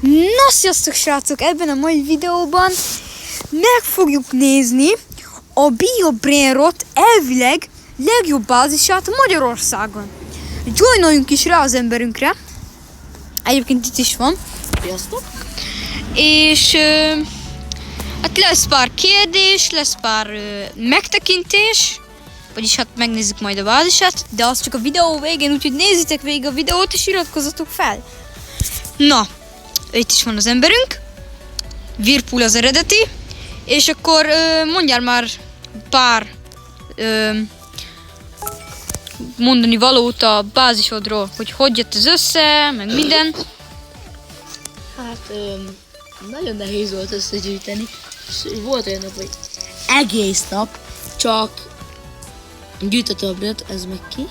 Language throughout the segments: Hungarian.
Na, sziasztok srácok! Ebben a mai videóban meg fogjuk nézni a BioBrainRot elvileg legjobb bázisát Magyarországon. Joinoljunk is rá az emberünkre. Egyébként itt is van. Sziasztok! És hát lesz pár kérdés, lesz pár megtekintés. Vagyis hát megnézzük majd a bázisát, de az csak a videó végén, úgyhogy nézzétek végig a videót és iratkozzatok fel. Na, itt is van az emberünk. Whirlpool az eredeti. És akkor mondjál már pár mondani valót a bázisodról, hogy jött ez össze, meg minden. Hát nagyon nehéz volt összegyűjteni. Volt olyan nap, hogy egész nap csak gyűjtött a bret, ez meg ki?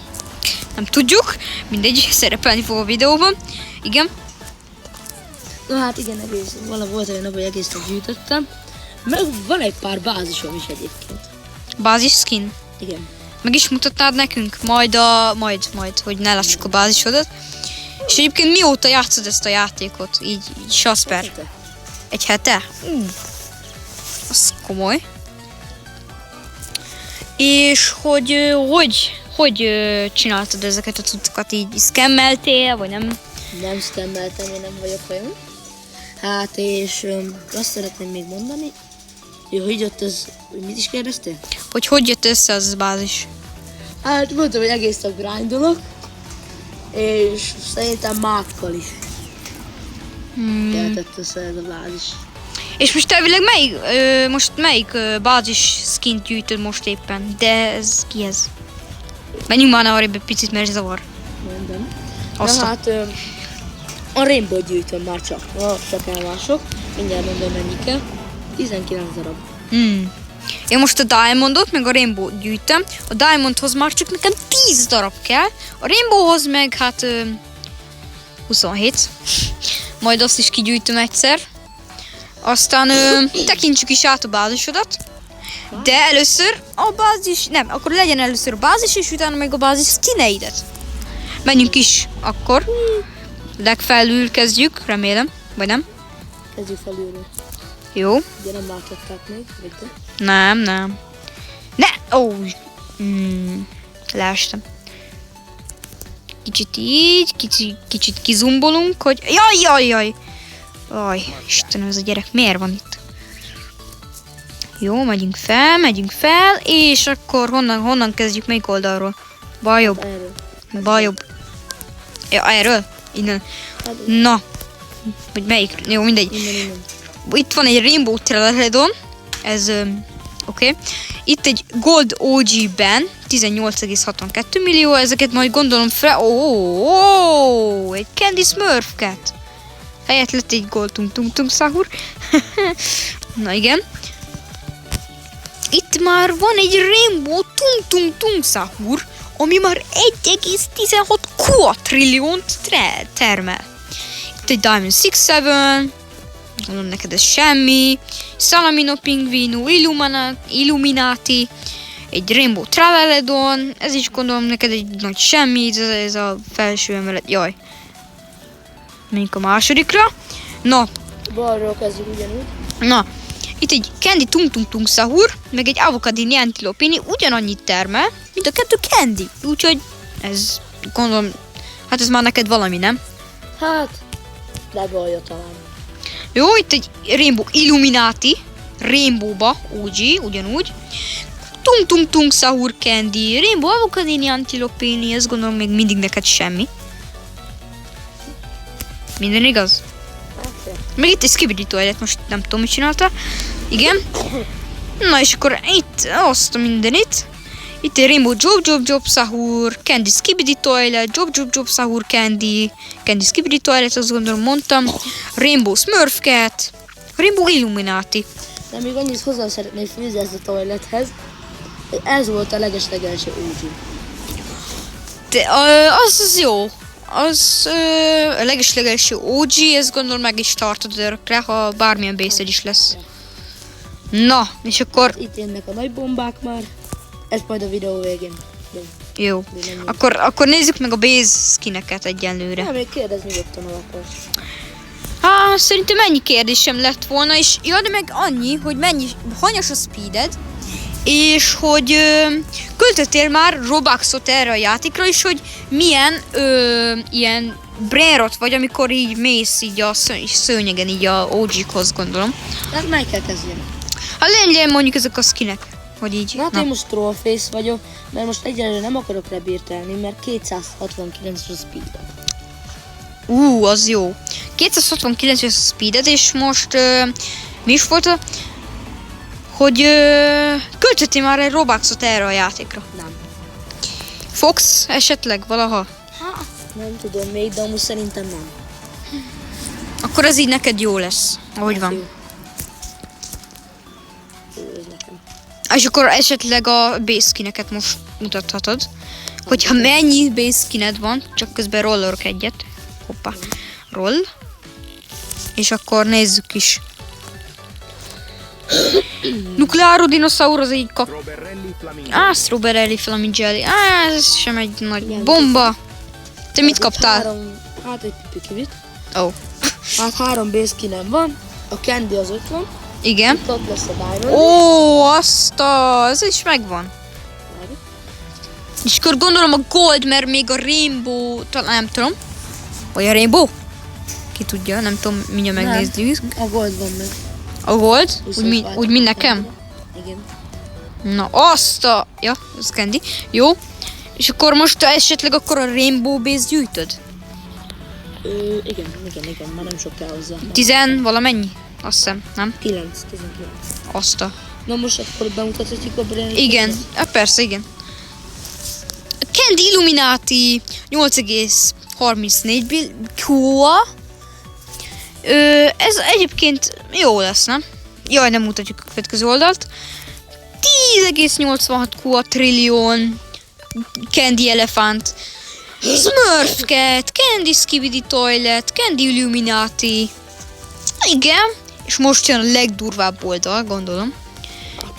Nem tudjuk, mindegy, szerepelni fog a videóban. Igen. Na hát igen, volt olyan nap, hogy egész nap gyűjtöttem. Meg van egy pár bázisom is egyébként. Bázis skin. Igen. Meg is mutatnád nekünk? Majd, hogy ne lássuk a bázisodat. És egyébként mióta játszod ezt a játékot? Így Jasper? Egy hete? Az komoly. És hogy csináltad ezeket a cuccokat? Így szkemmeltél, vagy nem? Nem szkemmeltem, én nem vagyok olyan. Hát és azt szeretném még mondani, hogy jött ez, mit is kérdeztél? Hogy jött össze az bázis? Hát mondtam, hogy egész nap grindolok, és szerintem mákkal is jelentett össze ez a bázis. És most elvileg melyik bázis skint gyűjtöd most éppen? De ez ki ez? Menjünk már arrébb egy picit, mert zavar. Mondom. Azt Na hát a Rainbow gyűjtöm már csak elmások. Mindjárt mondom, mennyi kell. 19 darab. Én most a Diamondot, meg a Rainbow gyűjtöm. A Diamondhoz már csak nekem 10 darab kell. A Rainbowhoz meg hát 27. Majd azt is kigyűjtöm egyszer. Aztán tekintsük is át a bázisodat. De először a bázis, nem, akkor legyen először a bázis, és utána meg a bázis skineidet. Menjünk is akkor. Legfelül kezdjük, remélem, vagy nem? Kezdjük felülről. Jó. Ugye nem látották még, vagy te? Nem. Ne! Ó! Leestem. Kicsit így, kicsit kizumbolunk, hogy... Jaj! Aj, Istenem, ez a gyerek miért van itt? Jó, megyünk fel, és akkor honnan kezdjük, melyik oldalról? Baljobb. Erről. Baljobb. Ja, erről? Innen. Na. Vagy melyik? Jó, mindegy. Innen. Itt van egy Rainbow Trailheadon. Ez, oké. Itt egy Gold OG-ben 18,62 millió. Ezeket majd gondolom fel... egy Candy Smurf Cat. Helyett lett egy Gold Tung Sahur. Na igen. Itt már van egy Rainbow Tung Sahur, ami már 1,16 quadrilliót termel. Itt egy Diamond 6-7, gondolom neked ez semmi, Salamino Pingvino, Illuminati, egy Rainbow Traveledon, ez is gondolom neked egy nagy semmi, ez a felső emelet, jaj. Menjünk a másodikra. Na. Balról kezdjük ugyanúgy. Na. Itt egy Candy Tung Sahur, meg egy Avocadini Antilopini ugyanannyit termel, mint a kettő Candy. Úgyhogy ez, gondolom, hát ez már neked valami, nem? Hát, lebalja talán. Jó, itt egy Rainbow Illuminati, Rainbow-ba, OG, ugyanúgy. Tung Sahur Candy, Rainbow Avocadini Antilopini, ez gondolom még mindig neked semmi. Minden igaz? Meg itt egy Skibidi Toilet, most nem tudom, mit csinálta. Igen. Na és akkor itt azt a mindenit. Itt egy Rainbow Job Sahur, Candy Skibidi Toilet, Job Sahur Candy Skibidi Toilet, azt gondolom mondtam. Rainbow Smurf Cat, Rainbow Illuminati. De még annyit hozzá szeretnék fűzni ezt a toilethez, hogy ez volt a leges-legelső OG. De az jó. Az a leges-legelső OG, ezt gondolom meg is tartod örökre, ha bármilyen bészed is lesz. Na, és akkor... Itt jönnek a nagy bombák már. Ez majd a videó végén. Jó. Akkor nézzük meg a base skineket egyenlőre. Nem, még kérdezni nyugodtan, ha akarsz. szerintem ennyi kérdésem lett volna, és de meg annyi, hogy hanyas a speeded, és hogy költöttél már Robuxot erre a játékra, és hogy milyen ilyen brérot vagy, amikor így mész így a szőnyegen, így a OG-hoz gondolom. Hát meg kell kezdeni. Hát legyen mondjuk ezek a skinek, hogy így. Na hát én most trollface vagyok, mert most egyelőre nem akarok rebirtelni, mert 269 a speed. Az jó. 269 a speedet, és most mi is volt hogy költöttél már egy Robuxot erre a játékra? Nem. Fox esetleg valaha? Nem tudom még, de amúgy szerintem nem. Akkor ez így neked jó lesz, ahogy Ez van. jó. Jó, ez nekem. És akkor esetleg a base skineket most mutathatod. Hogyha mennyi base skined van, csak közben rollorok egyet. Hoppá. Roll. És akkor nézzük is. Nukleáro dinoszauros, az így Strawberry Flamingelli. Ez sem egy nagy bomba. Te mit kaptál? Hát egy pipikivit. Ó. Hát 3 base skinem van. A Candy az 5 van. Igen. Itt ott lesz a Diamond. Ez is megvan. És akkor gondolom a Gold, mert még a Rainbow, talán nem tudom. Vagy a Rainbow? Ki tudja, nem tudom, mindjárt megnézzük. A Gold van meg. A Gold? Úgy mint nekem? Igen. Na ja, ez Candy. Jó. És akkor most esetleg akkor a Rainbow Base gyűjtöd? Igen, már nem sok kell hozzá. 10 valamennyi? Azt hiszem, nem? 19. Na most akkor bemutathatjuk a brand. Igen, persze, igen. Candy Illuminati 8,34 QA. Ez egyébként jó lesz, nem? Jaj, nem mutatjuk a következő oldalt. 10,86 QA trillion. Candy Elephant. Smurf Cat, Candy Skibidi Toilet, Candy Illuminati. Igen, és most jön a legdurvább oldal, gondolom.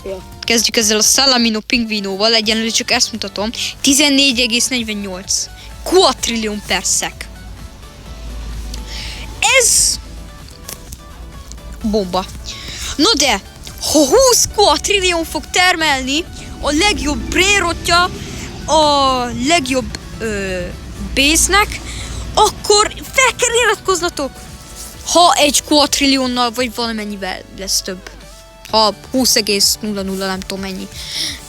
Ja. Kezdjük ezzel a Salamino pingvinóval, egyenlőre csak ezt mutatom. 14,48 quadrillion per sec. Ez bomba. No de, ha 20 quadrillion fog termelni a legjobb brérotja a legjobb base-nek, akkor fel kell iratkoznatok. Ha egy quadrillionnal vagy valamennyivel lesz több. Ha 20,00 nem tudom mennyi.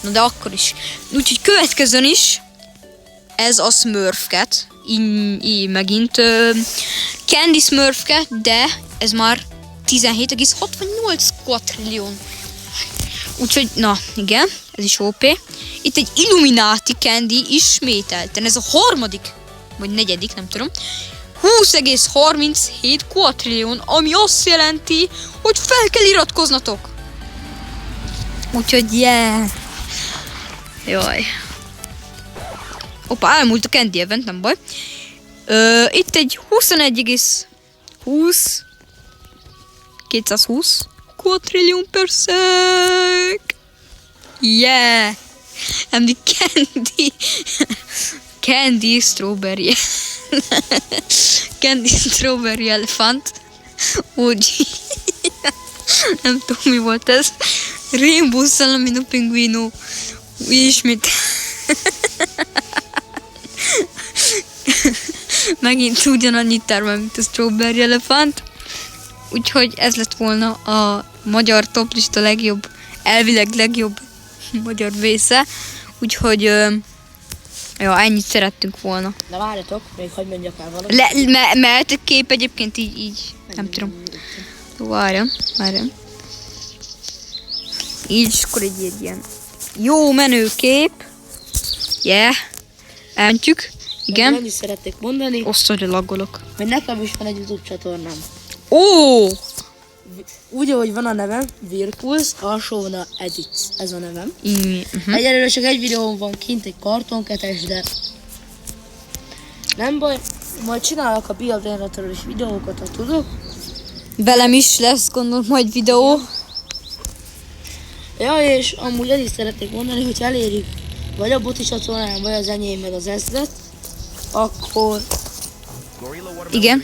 Na de akkor is. Úgyhogy következőn is ez a Smurf Cat. Így megint Candy Smurf Cat, de ez már 17,68 quadrillion. Úgyhogy, na igen, ez is OP. Itt egy Illuminati Candy ismételten, ez a harmadik, vagy negyedik, nem tudom. 20,37 quadrillion, ami azt jelenti, hogy fel kell iratkoznatok. Úgyhogy, yeah. Jaj. Hoppá, elmúlt a Candy event, nem baj. Itt egy 220 quadrillion per sec. Yeah. And the Candy Strawberry. Candy Strawberry Elephant. Úgy. Nem tudom, mi volt ez. Rainbow Salamino Pinguino. Ismét. Megint ugyanannyit termel, mint a Strawberry Elephant. Úgyhogy ez lett volna a magyar toplista legjobb, elvileg legjobb magyar vésze. Úgyhogy ja, ennyit szerettünk volna. Na várjatok, még hogy mondjak el valamit. Mert a kép egyébként így nem tudom. Várjam. Így, és akkor egy ilyen jó menő kép. Yeah. Elmentjük. Igen. Annyit szeretnék mondani, Osztod, hogy laggolok. hogy nekem is van egy YouTube csatornám. Ó! Úgy, ahogy van a nevem, Virpulsz, alsó van a Edits, ez a nevem. Uh-huh. Egyelőre csak egy videóm van kint, egy kartonketes, de nem baj, majd csinálok a Build Generator is videókat, ha tudok. Velem is lesz, gondolom, majd videó. Ja, és amúgy el is szeretnék mondani, hogy elérjük vagy a Boti csatornán, vagy az enyém meg az 1000-et, akkor Igen.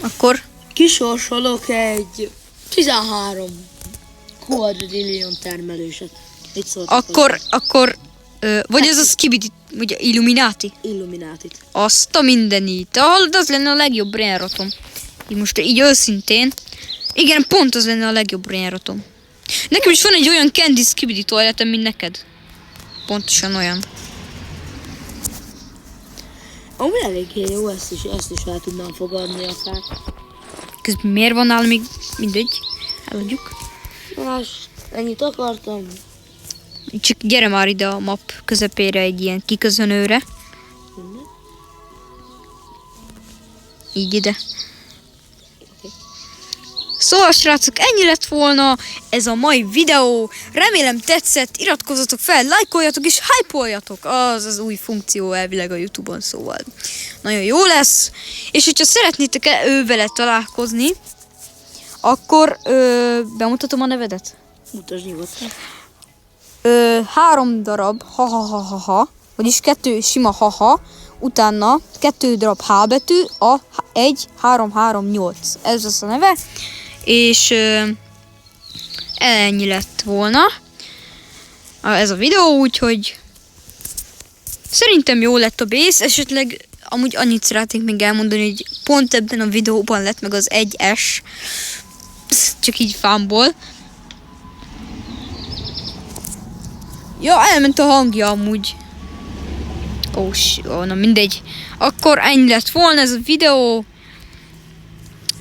Akkor Kisorsolok egy 13 quadrillion termelőset. Mit szóltak Akkor vagy ez a Skibidi, vagy Illuminati? Illuminatit. Azt a mindenit. Hallod, az lenne a legjobb brain rotom. Így most így őszintén. Igen, pont az lenne a legjobb brain rotom. Nekem is van egy olyan Candy Skibidi toaletem, mint neked. Pontosan olyan. Amúgy eléggé jó, ezt is el tudnám fogadni akár. Közben miért van nála még mindegy? Eladjuk. Más, ennyit akartam. Csak gyere már ide a map közepére egy ilyen kiköszönőre. Így ide. Szóval srácok, ennyi lett volna ez a mai videó. Remélem tetszett, iratkozzatok fel, lájkoljatok és hype-oljatok. Az új funkció elvileg a YouTube-on, szóval nagyon jó lesz. És hogyha szeretnétek vele találkozni, akkor bemutatom a nevedet. Mutasd nyugodtan. 3 darab ha-ha-ha-ha-ha, vagyis 2 sima ha-ha, utána 2 darab H betű, a 1-3-3-8. Ez az a neve, és ennyi lett volna ez a videó, úgyhogy szerintem jó lett a base, esetleg amúgy annyit szeretnék még elmondani, hogy pont ebben a videóban lett meg az 1S, csak így fámból. Ja, elment a hangja amúgy. Na mindegy. Akkor ennyi lett volna ez a videó.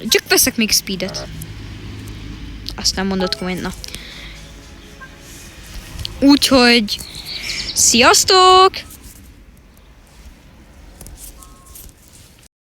Csak veszek még speedet. Azt nem mondott komment, na. Úgyhogy sziasztok!